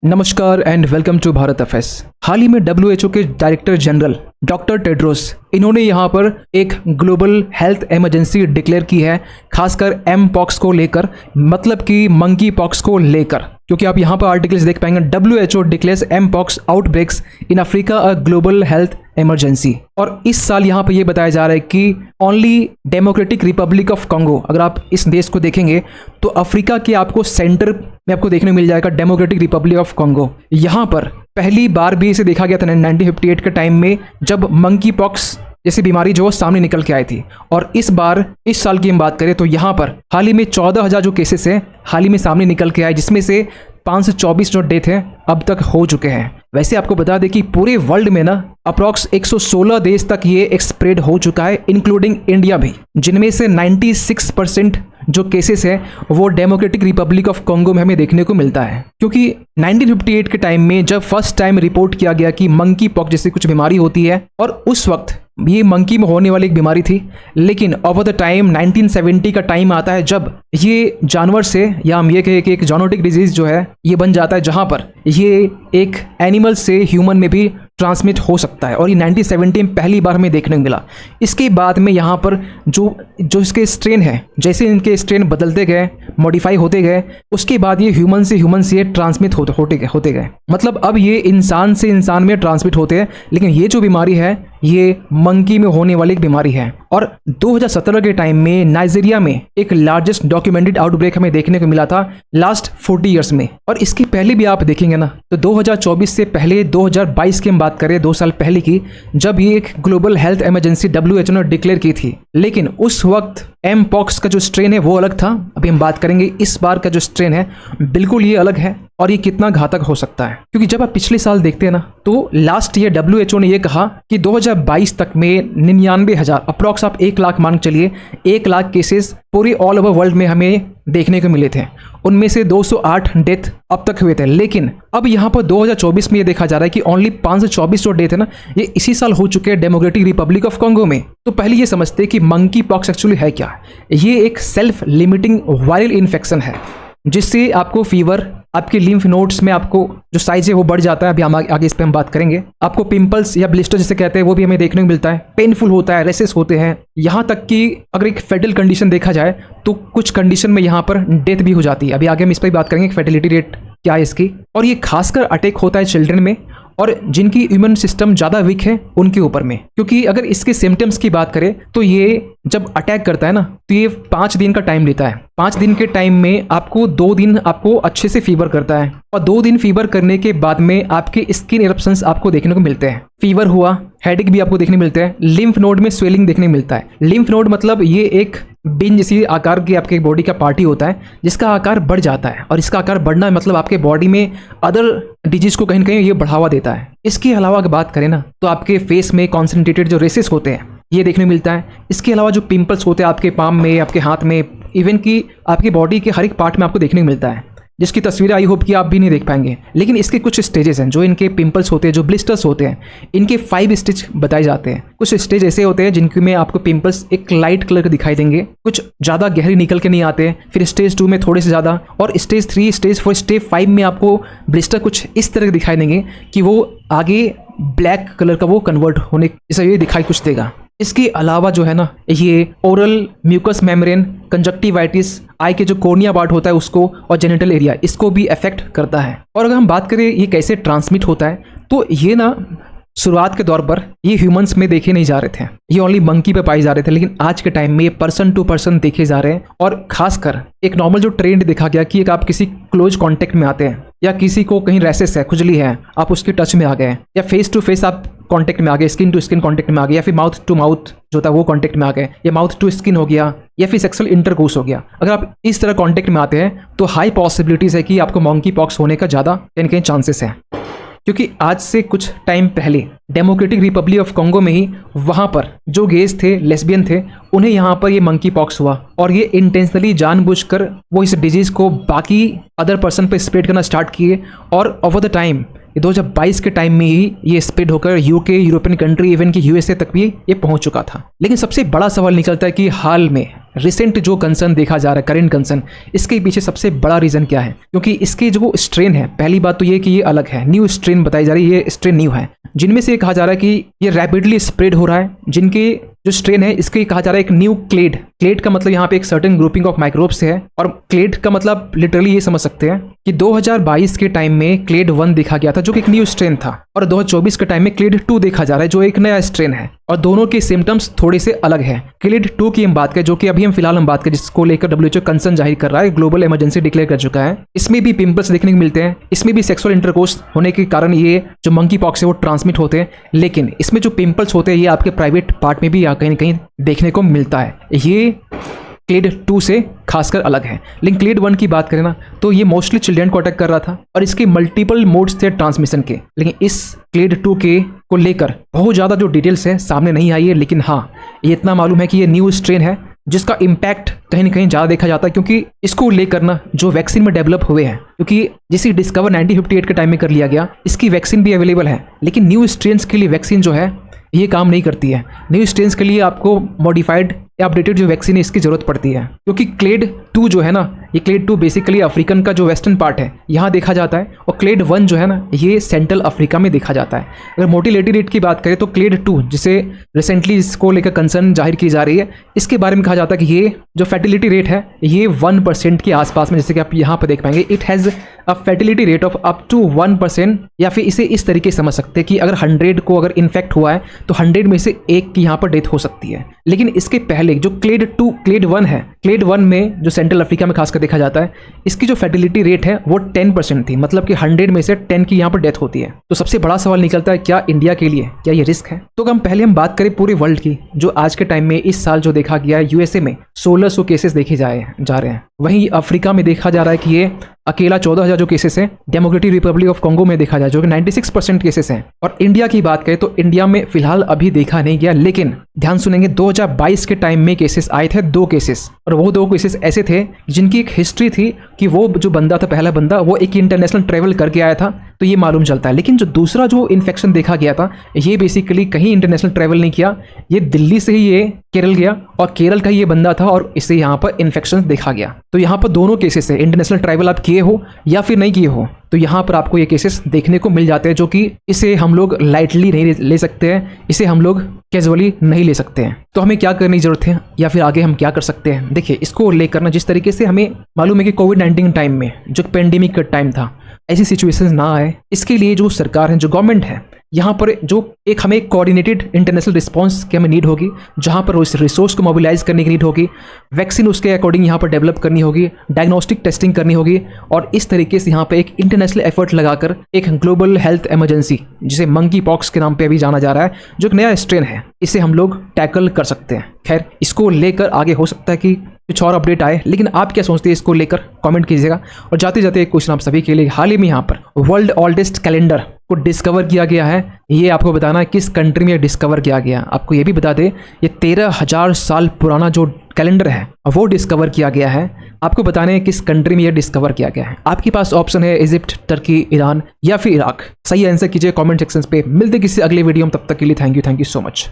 नमस्कार and welcome to Bharat FS. हाल ही में डब्ल्यूएचओ के डायरेक्टर जनरल डॉक्टर टेड्रोस इन्होंने यहाँ पर एक ग्लोबल हेल्थ इमरजेंसी डिक्लेयर की है, खासकर एम पॉक्स को लेकर, मतलब कि मंकी पॉक्स को लेकर। क्योंकि आप यहाँ पर आर्टिकल्स देख पाएंगे, WHO declares mpox outbreaks in Africa a global health emergency. और इस साल यहाँ पर यह बताया जा रहा है कि only democratic Republic of Congo, अगर आप इस देश को देखेंगे तो अफ्रीका के आपको सेंटर में आपको देखने को मिल जाएगा डेमोक्रेटिक रिपब्लिक ऑफ कॉन्गो। यहाँ पर पहली बार भी इसे देखा गया था 1958 के टाइम में, जब मंकी पॉक्स जैसी बीमारी जो सामने निकल के आई थी। और इस बार इस साल की हम बात करें तो यहाँ पर हाल ही में 14,000 जो केसेस हैं हाल ही में सामने निकल के आए, जिसमें से 524 जो डेथ हैं अब तक हो चुके हैं। वैसे आपको बता दें कि पूरे वर्ल्ड में ना अप्रॉक्स 116 देश तक ये स्प्रेड हो चुका है, इंक्लूडिंग इंडिया भी, जिनमें से 96% जो केसेस है वो डेमोक्रेटिक रिपब्लिक ऑफ कॉन्गो में हमें देखने को मिलता है। क्योंकि 1958 के टाइम में जब फर्स्ट टाइम रिपोर्ट किया गया कि मंकी पॉक्स जैसी कुछ बीमारी होती है, और उस वक्त ये मंकी में होने वाली एक बीमारी थी, लेकिन ओवर द टाइम 1970 का टाइम आता है जब ये जानवर से, या हम ये कहें कि एक जूनोटिक डिजीज जो है ये बन जाता है, जहाँ पर ये एक एनिमल से ह्यूमन में भी ट्रांसमिट हो सकता है। और ये 1970 में पहली बार हमें देखने को मिला। इसके बाद में यहाँ पर जो इसके स्ट्रेन है, जैसे इनके स्ट्रेन बदलते गए, मॉडिफाई होते गए, उसके बाद ये ह्यूमन से ये ट्रांसमिट होते गए। मतलब अब ये इंसान से इंसान में ट्रांसमिट होते हैं, लेकिन ये जो बीमारी है ये मंकी में होने वाली एक बीमारी है। और 2017 के टाइम में नाइजीरिया में एक लार्जेस्ट डॉक्यूमेंटेड आउटब्रेक हमें देखने को मिला था लास्ट 40 ईयर्स में। और इसके पहले भी आप देखेंगे ना तो 2024 से पहले 2022 की हम बात करें, 2 साल पहले की, जब ये एक ग्लोबल हेल्थ इमरजेंसी डब्ल्यूएचओ ने डिक्लेयर की थी, लेकिन उस वक्त एम पॉक्स का जो स्ट्रेन है वो अलग था। अभी हम बात करेंगे इस बार का जो स्ट्रेन है बिल्कुल ये अलग है, और ये कितना घातक हो सकता है। क्योंकि जब आप पिछले साल देखते हैं ना तो लास्ट ईयर डब्ल्यूएचओ ने ये कहा कि 2022 तक में 99,000 अप्रॉक्स आप 1 लाख मान चलिए, 1 लाख केसेस पूरे ऑल ओवर वर्ल्ड में हमें देखने को मिले थे। उनमें से 208 डेथ अब तक हुए थे। लेकिन अब यहाँ पर 2024 में ये देखा जा रहा है कि ओनली 524 जो डेथ है ना ये इसी साल हो चुके हैं डेमोक्रेटिक रिपब्लिक ऑफ कॉन्गो में। तो पहले ये समझते हैं कि मंकी पॉक्स एक्चुअली है क्या। ये एक सेल्फ लिमिटिंग वायरल इन्फेक्शन है, जिससे आपको फीवर, आपके लिम्फ नोड्स में आपको जो साइज है वो बढ़ जाता है। अभी हम आगे इस पे हम बात करेंगे। आपको पिंपल्स या ब्लिस्टर जिसे कहते हैं वो भी हमें देखने को मिलता है, पेनफुल होता है, रेसेस होते हैं। यहाँ तक कि अगर एक फेटल कंडीशन देखा जाए तो कुछ कंडीशन में यहाँ पर डेथ भी हो जाती है। अभी आगे हम इस पर बात करेंगे फर्टिलिटी रेट क्या है इसकी। और ये खासकर अटैक होता है चिल्ड्रन में, और जिनकी इम्यून सिस्टम ज़्यादा वीक है उनके ऊपर में। क्योंकि अगर इसके सिम्टम्स की बात करें तो ये जब अटैक करता है ना तो ये 5 दिन का टाइम लेता है। 5 दिन के टाइम में आपको 2 दिन आपको अच्छे से फीवर करता है, और 2 दिन फीवर करने के बाद में आपके स्किन इरप्शंस आपको देखने को मिलते हैं। फीवर हुआ, हेडेक भी आपको देखने मिलते हैं, लिम्फ नोड में स्वेलिंग देखने मिलता है। लिम्फ नोड मतलब ये एक बिन जैसी आकार की आपके बॉडी का पार्टी होता है जिसका आकार बढ़ जाता है, और इसका आकार बढ़ना मतलब आपके बॉडी में अदर डिजीज को कहीं ना कहीं ये बढ़ावा देता है। इसके अलावा अगर बात करें ना तो आपके फेस में कॉन्सेंट्रेटेड जो रेसेस होते हैं ये देखने को मिलता है। इसके अलावा जो पिंपल्स होते हैं आपके पाम में, आपके हाथ में, इवन कि आपकी बॉडी के हर एक पार्ट में आपको देखने को मिलता है, जिसकी तस्वीरें आई होप कि आप भी नहीं देख पाएंगे। लेकिन इसके कुछ स्टेजेस हैं। जो इनके पिंपल्स होते हैं, जो ब्लिस्टर्स होते हैं, इनके 5 स्टेज बताए जाते हैं। कुछ स्टेज ऐसे होते हैं जिनके में आपको पिंपल्स एक लाइट कलर के दिखाई देंगे, कुछ ज़्यादा गहरी निकल के नहीं आते, फिर स्टेज 2 में थोड़े से ज़्यादा, और स्टेज 3, स्टेज 4, स्टेज 5 में आपको ब्लिस्टर कुछ इस तरह के दिखाई देंगे कि वो आगे ब्लैक कलर का वो कन्वर्ट होने जैसा ये दिखाई कुछ देगा। इसके अलावा जो है ना ये ओरल म्यूकस मेम्ब्रेन, कंजक्टिवाइटिस, आई के जो कोर्निया पार्ट होता है उसको, और जेनिटल एरिया, इसको भी अफेक्ट करता है। और अगर हम बात करें ये कैसे ट्रांसमिट होता है तो ये ना शुरुआत के दौर पर ये ह्यूमंस में देखे नहीं जा रहे थे, ये ओनली मंकी पे पाए जा रहे थे। लेकिन आज के टाइम में ये पर्सन टू पर्सन देखे जा रहे हैं। और खासकर एक नॉर्मल जो ट्रेंड देखा गया कि एक आप किसी क्लोज कांटेक्ट में आते हैं, या किसी को कहीं रेसेस है, खुजली है, आप उसके टच में आ गए, या फेस टू फेस आप कांटेक्ट में आ गए, स्किन टू स्किन कांटेक्ट में आ गए, या फिर माउथ टू माउथ जो था वो कांटेक्ट में आ गए, या माउथ टू स्किन हो गया, या फिर सेक्सुअल इंटरकोर्स हो गया। अगर आप इस तरह कांटेक्ट में आते हैं तो हाई पॉसिबिलिटीज है कि आपको मंकी पॉक्स होने का ज़्यादा कहीं चांसेस है। क्योंकि आज से कुछ टाइम पहले डेमोक्रेटिक रिपब्लिक ऑफ कॉन्गो में ही वहाँ पर जो गेज थे, लेस्बियन थे, उन्हें यहाँ पर ये मंकी पॉक्स हुआ, और ये इंटेंशनली जानबूझकर वो इस डिजीज़ को बाकी अदर पर्सन पे स्प्रेड करना स्टार्ट किए। और ओवर द टाइम ये 2022 के टाइम में ही ये स्प्रेड होकर यूके, यूरोपियन कंट्री, इवन कि यूएसए तक भी ये पहुंच चुका था। लेकिन सबसे बड़ा सवाल निकलता है कि हाल में रिसेंट जो कंसर्न देखा जा रहा है, करेंट कंसर्न, इसके पीछे सबसे बड़ा रीज़न क्या है? क्योंकि इसके जो स्ट्रेन है, पहली बात तो ये कि ये अलग है, न्यू स्ट्रेन बताई जा रही है, ये स्ट्रेन न्यू है, जिनमें से कहा जा रहा है कि ये रैपिडली स्प्रेड हो रहा है। जिनके जो स्ट्रेन है इसके कहा जा रहा है एक न्यू क्लेड। क्लेड का मतलब यहाँ पे एक सर्टेन ग्रुपिंग ऑफ माइक्रोब्स है, और क्लेड का मतलब लिटरली ये समझ सकते हैं कि 2022 के टाइम में क्लेड 1 देखा गया था जो कि एक न्यू स्ट्रेन था, और 2024 के टाइम में क्लेड 2 देखा जा रहा है जो एक नया स्ट्रेन है, और दोनों के सिम्टम्स थोड़े से अलग है। क्लेड 2 की हम बात करें, जो कि अभी हम फिलहाल बात करें, जिसको लेकर WHO कंसर्न जाहिर कर रहा है, ग्लोबल इमरजेंसी डिक्लेयर कर चुका है। इसमें भी पिंपल्स देखने को मिलते हैं, इसमें भी सेक्सुअल इंटरकोर्स होने के कारण ये जो मंकी पॉक्स है वो ट्रांसमिट होते हैं, लेकिन इसमें जो पिंपल्स होते हैं ये आपके प्राइवेट पार्ट में भी या कहीं ना कहीं देखने को मिलता है। ये क्लेड 2 से खासकर अलग है। लेकिन क्लेड 1 की बात करें ना, तो ये मोस्टली चिल्ड्रन को अटैक कर रहा था, और इसके मल्टीपल मोड्स थे ट्रांसमिशन के। लेकिन इस क्लेड 2 के को लेकर बहुत ज़्यादा जो डिटेल्स है सामने नहीं आई है, लेकिन हाँ ये इतना मालूम है कि ये न्यू स्ट्रेन है जिसका इम्पैक्ट कहीं ना कहीं ज़्यादा देखा जाता है, क्योंकि इसको लेकर ना जो वैक्सीन में डेवलप हुए हैं, क्योंकि जिसे डिस्कवर 1958 के टाइम में कर लिया गया, इसकी वैक्सीन भी अवेलेबल है, लेकिन न्यू स्ट्रेन्स के लिए वैक्सीन जो है ये काम नहीं करती है। न्यू स्ट्रेन्स के लिए आपको मॉडिफाइड या अपडेटेड जो वैक्सीन है इसकी जरूरत पड़ती है, क्योंकि क्लेड 2 जो है ना, ये क्लेड 2 बेसिकली अफ्रीकन का जो वेस्टर्न पार्ट है यहाँ देखा जाता है, और क्लेड 1 जो है ना ये सेंट्रल अफ्रीका में देखा जाता है। अगर मोर्टेलिटी रेट की बात करें तो क्लेड 2 जिसे रिसेंटली इसको लेकर कंसर्न जाहिर की जा रही है, इसके बारे में कहा जाता है कि ये जो फर्टिलिटी रेट है ये 1% के आसपास में, जैसे कि आप यहाँ पर देख पाएंगे, it has a fertility rate of up to 1%, या फिर इसे इस तरीके से समझ सकते हैं कि अगर 100 को अगर इन्फेक्ट हुआ है तो 100 में से एक की यहाँ पर डेथ हो सकती है। लेकिन इसके पहले जो क्लेड 1 है, क्लेड 1 में जो सेंट्रल अफ्रीका में खासकर देखा जाता है, इसकी जो फर्टिलिटी रेट है वो 10% थी, मतलब कि 100 में से 10 की यहाँ पर डेथ होती है। तो सबसे बड़ा सवाल निकलता है क्या इंडिया के लिए क्या ये रिस्क है? तो हम बात करें पूरे वर्ल्ड की, जो आज के टाइम में इस साल जो देखा गया है यूएसए में 1600 केसेस देखे जा रहे हैं। वहीं अफ्रीका में देखा जा रहा है कि ये अकेला 14,000 जो केसेस हैं डेमोक्रेटिक रिपब्लिक ऑफ कॉन्गो में देखा जाए, जो कि 96% केसेस हैं। और इंडिया की बात करें तो इंडिया में फिलहाल अभी देखा नहीं गया, लेकिन ध्यान सुनेंगे 2022 के टाइम में केसेस आए थे, 2 केसेस, और वो 2 केसेस ऐसे थे जिनकी एक हिस्ट्री थी कि वो जो बंदा था, पहला बंदा, वो एक इंटरनेशनल ट्रैवल करके आया था, तो ये मालूम चलता है। लेकिन जो दूसरा जो इन्फेक्शन देखा गया था, ये बेसिकली कहीं इंटरनेशनल ट्रैवल नहीं किया, ये दिल्ली से ही ये केरल गया, और केरल का ये बंदा था, और इससे यहाँ पर इन्फेक्शन देखा गया। तो यहाँ पर दोनों केसेस है, इंटरनेशनल ट्रैवल आप किए हो या फिर नहीं किए हो, तो यहाँ पर आपको ये केसेस देखने को मिल जाते हैं, जो कि इसे हम लोग लाइटली नहीं ले सकते हैं, इसे हम लोग कैजुअली नहीं ले सकते हैं। तो हमें क्या करने की जरूरत है, या फिर आगे हम क्या कर सकते हैं? देखिए, इसको लेकर ना जिस तरीके से हमें मालूम है कि कोविड-19 टाइम में जो पेंडेमिक का टाइम था, ऐसी सिचुएशंस ना आए, इसके लिए जो सरकार है, जो गवर्नमेंट है, यहाँ पर जो एक हमें कोऑर्डिनेटेड इंटरनेशनल रिस्पांस की हमें नीड होगी, जहाँ पर उस रिसोर्स को मोबिलाइज करने की नीड होगी, वैक्सीन उसके अकॉर्डिंग यहाँ पर डेवलप करनी होगी, डायग्नोस्टिक टेस्टिंग करनी होगी, और इस तरीके से यहाँ पर एक इंटरनेशनल एफर्ट लगाकर एक ग्लोबल हेल्थ इमरजेंसी, जिसे मंकी पॉक्स के नाम पर अभी जाना जा रहा है, जो एक नया स्ट्रेन है, इसे हम लोग टैकल कर सकते हैं। खैर, इसको लेकर आगे हो सकता है कि कुछ और अपडेट आए, लेकिन आप क्या सोचते हैं इसको लेकर कमेंट कीजिएगा। और जाते जाते एक क्वेश्चन आप सभी के लिए, हाल ही में यहाँ पर वर्ल्ड ओल्डेस्ट कैलेंडर को डिस्कवर किया गया है, ये आपको बताना है किस कंट्री में डिस्कवर किया गया। आपको ये भी बता दें, ये 13,000 साल पुराना जो कैलेंडर है वो डिस्कवर किया गया है। आपको बताने हैं किस कंट्री में ये डिस्कवर किया गया है। आपके पास ऑप्शन है इजिप्ट, टर्की, ईरान या फिर इराक। सही आंसर कीजिए कमेंट सेक्शन पे। मिलते किसी अगले वीडियो में, तब तक के लिए थैंक यू सो मच।